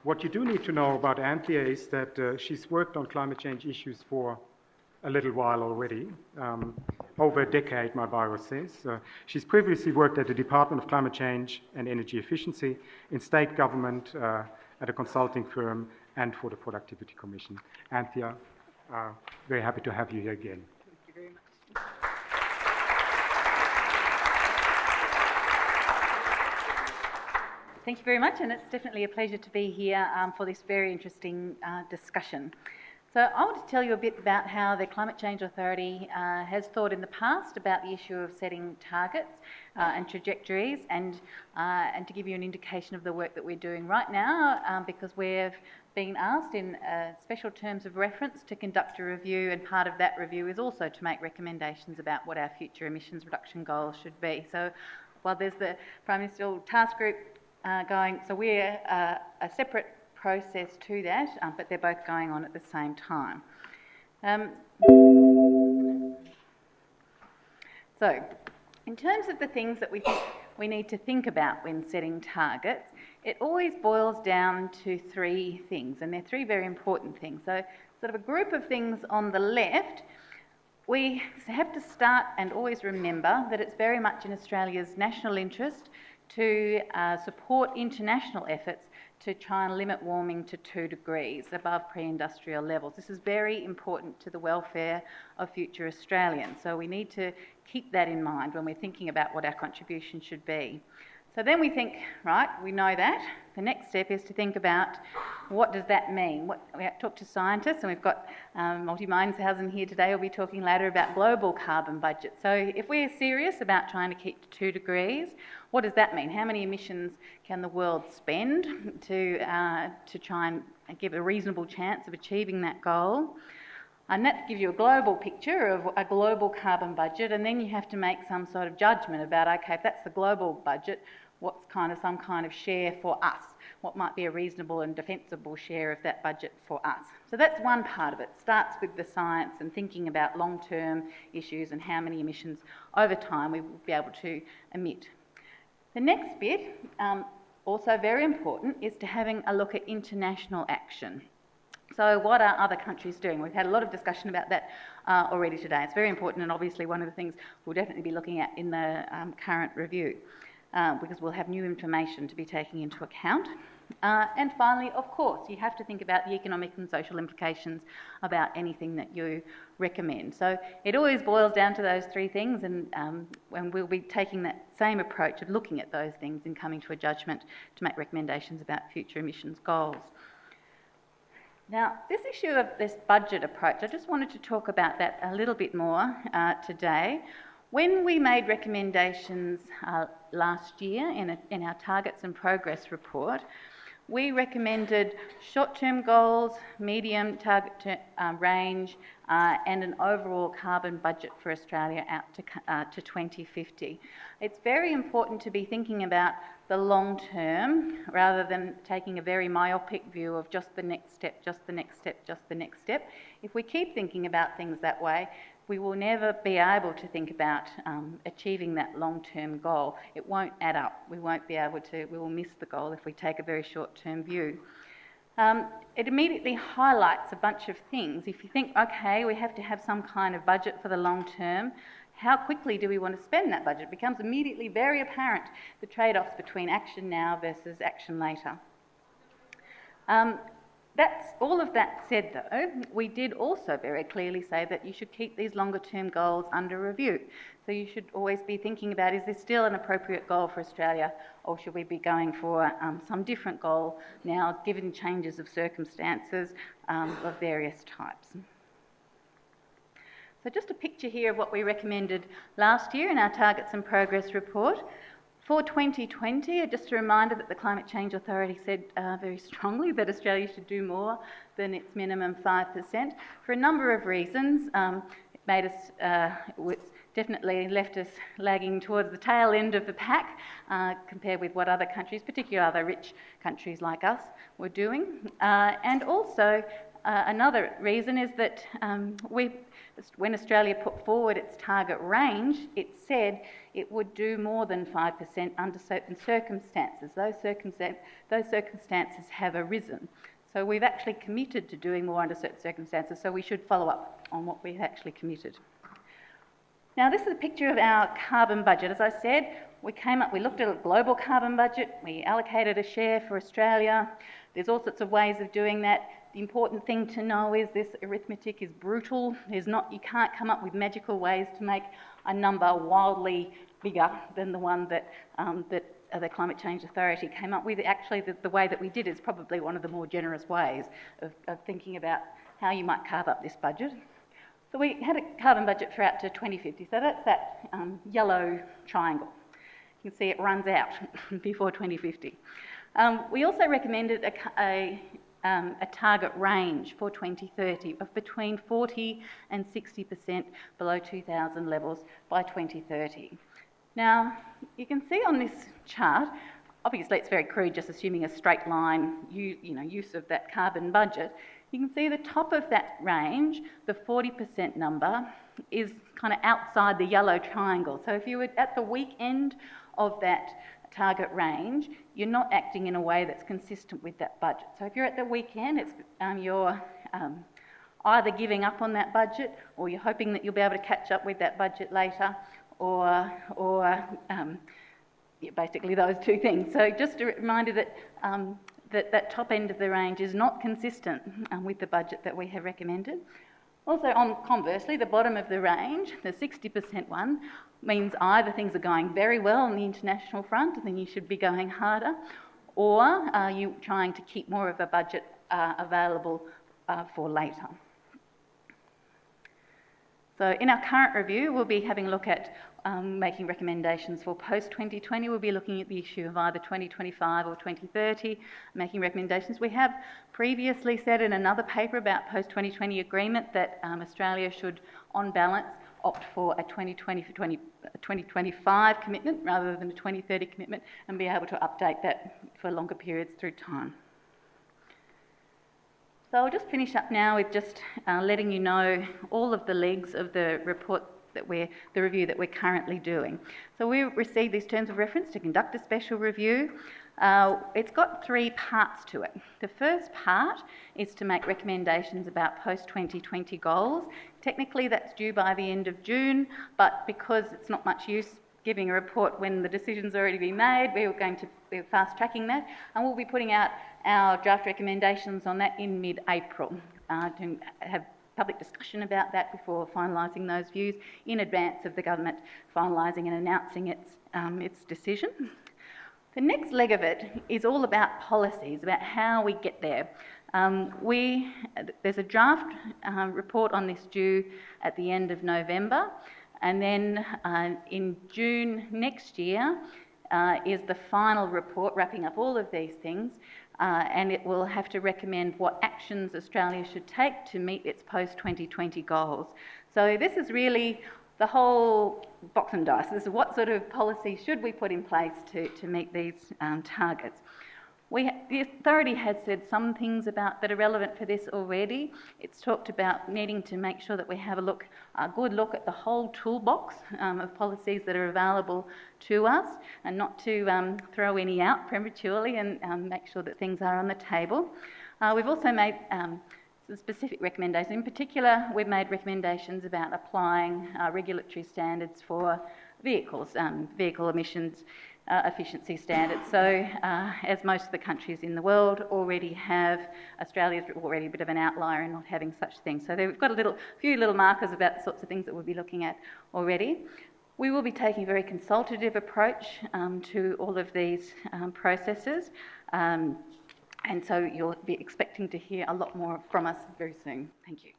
What you do need to know about Anthea is that she's worked on climate change issues for a little while already, over a decade, my bio says. She's previously worked at the Department of Climate Change and Energy Efficiency, in state government, at a consulting firm, and for the Productivity Commission. Anthea, very happy to have you here again. Thank you very much. Thank you very much, and it's definitely a pleasure to be here for this very interesting discussion. So I want to tell you a bit about how the Climate Change Authority has thought in the past about the issue of setting targets and trajectories, and to give you an indication of the work that we're doing right now, because we've been asked in special terms of reference to conduct a review, and part of that review is also to make recommendations about what our future emissions reduction goals should be. So while there's the Prime Ministerial Task Group going, so we're a separate process to that, but they're both going on at the same time. So, in terms of the things that we think we need to think about when setting targets, it always boils down to three things, and they're three very important things. So, sort of a group of things on the left, we have to start and always remember that it's very much in Australia's national interest to support international efforts to try and limit warming to 2 degrees above pre-industrial levels. This is very important to the welfare of future Australians, so we need to keep that in mind when we're thinking about what our contribution should be. So then we think, right, we know that. The next step is to think about what does that mean. We have to talk to scientists, and we've got Multi-Mindshausen here today. We'll be talking later about global carbon budgets. So if we're serious about trying to keep to 2 degrees, what does that mean? How many emissions can the world spend to try and give a reasonable chance of achieving that goal? And that gives you a global picture of a global carbon budget, and then you have to make some sort of judgment about, okay, if that's the global budget, what's some kind of share for us? What might be a reasonable and defensible share of that budget for us? So that's one part of it. It starts with the science and thinking about long-term issues and how many emissions over time we will be able to emit. The next bit, also very important, is to having a look at international action. So what are other countries doing? We've had a lot of discussion about that already today. It's very important, and obviously one of the things we'll definitely be looking at in the current review, because we'll have new information to be taking into account. And finally, of course, you have to think about the economic and social implications about anything that you recommend. So it always boils down to those three things, and we'll be taking that same approach of looking at those things and coming to a judgment to make recommendations about future emissions goals. Now, this issue of this budget approach, I just wanted to talk about that a little bit more today. When we made recommendations last year in our Targets and Progress report, we recommended short-term goals, medium target range, and an overall carbon budget for Australia out to 2050. It's very important to be thinking about the long term rather than taking a very myopic view of just the next step, just the next step, just the next step. If we keep thinking about things that way, we will never be able to think about achieving that long-term goal. It won't add up. We won't be able to, we will miss the goal if we take a very short-term view. It immediately highlights a bunch of things. If you think, okay, we have to have some kind of budget for the long term, how quickly do we want to spend that budget? It becomes immediately very apparent, the trade-offs between action now versus action later. All of that said, though, we did also very clearly say that you should keep these longer-term goals under review. So you should always be thinking about, is this still an appropriate goal for Australia, or should we be going for some different goal now, given changes of circumstances of various types? So just a picture here of what we recommended last year in our Targets and Progress report. For 2020, just a reminder that the Climate Change Authority said very strongly that Australia should do more than its minimum 5% for a number of reasons. It made us, definitely left us lagging towards the tail end of the pack compared with what other countries, particularly other rich countries like us, were doing. And also, another reason is that we when Australia put forward its target range, it said it would do more than 5% under certain circumstances. Those circumstances have arisen. So we've actually committed to doing more under certain circumstances, so we should follow up on what we've actually committed. Now, this is a picture of our carbon budget. As I said, we looked at a global carbon budget, we allocated a share for Australia. There's all sorts of ways of doing that. The important thing to know is this arithmetic is brutal. You can't come up with magical ways to make a number wildly bigger than the one that the Climate Change Authority came up with. Actually, the way that we did is probably one of the more generous ways of thinking about how you might carve up this budget. So we had a carbon budget for out to 2050, so that's that yellow triangle. You can see it runs out before 2050. We also recommended a target range for 2030 of between 40 and 60% below 2000 levels by 2030. Now, you can see on this chart, obviously it's very crude, just assuming a straight line use of that carbon budget. You can see the top of that range, the 40% number, is kind of outside the yellow triangle. So if you were at the weak end of that target range, you're not acting in a way that's consistent with that budget. So if you're at the weak end, you're either giving up on that budget, or you're hoping that you'll be able to catch up with that budget later, or basically those two things. So just a reminder that that top end of the range is not consistent with the budget that we have recommended. Also, conversely, the bottom of the range, the 60% one, means either things are going very well on the international front, and then you should be going harder, or are you trying to keep more of a budget available for later. So in our current review, we'll be having a look at making recommendations for post-2020. We'll be looking at the issue of either 2025 or 2030, making recommendations. We have previously said in another paper about post-2020 agreement that Australia should, on balance, opt for a 2025 commitment rather than a 2030 commitment, and be able to update that for longer periods through time. So I'll just finish up now with just letting you know all of the legs of the report the review that we're currently doing. So we received these terms of reference to conduct a special review. It's got three parts to it. The first part is to make recommendations about post-2020 goals. Technically that's due by the end of June, but because it's not much use giving a report when the decision's already been made, we're fast tracking that, and we'll be putting out our draft recommendations on that in mid-April to have public discussion about that before finalising those views in advance of the government finalising and announcing its decision. The next leg of it is all about policies, about how we get there. There's a draft report on this due at the end of November, and then in June next year is the final report wrapping up all of these things, and it will have to recommend what actions Australia should take to meet its post-2020 goals. So this is really the whole box and dice. This is what sort of policy should we put in place to meet these targets. The authority has said some things that are relevant for this already. It's talked about needing to make sure that we have a good look at the whole toolbox of policies that are available to us, and not to throw any out prematurely, and make sure that things are on the table. We've also made some specific recommendations. In particular, we've made recommendations about applying regulatory standards for vehicles, vehicle emissions efficiency standards. So as most of the countries in the world already have, Australia's already a bit of an outlier in not having such things. So we've got a few little markers about the sorts of things that we'll be looking at already. We will be taking a very consultative approach to all of these processes, and so you'll be expecting to hear a lot more from us very soon. Thank you.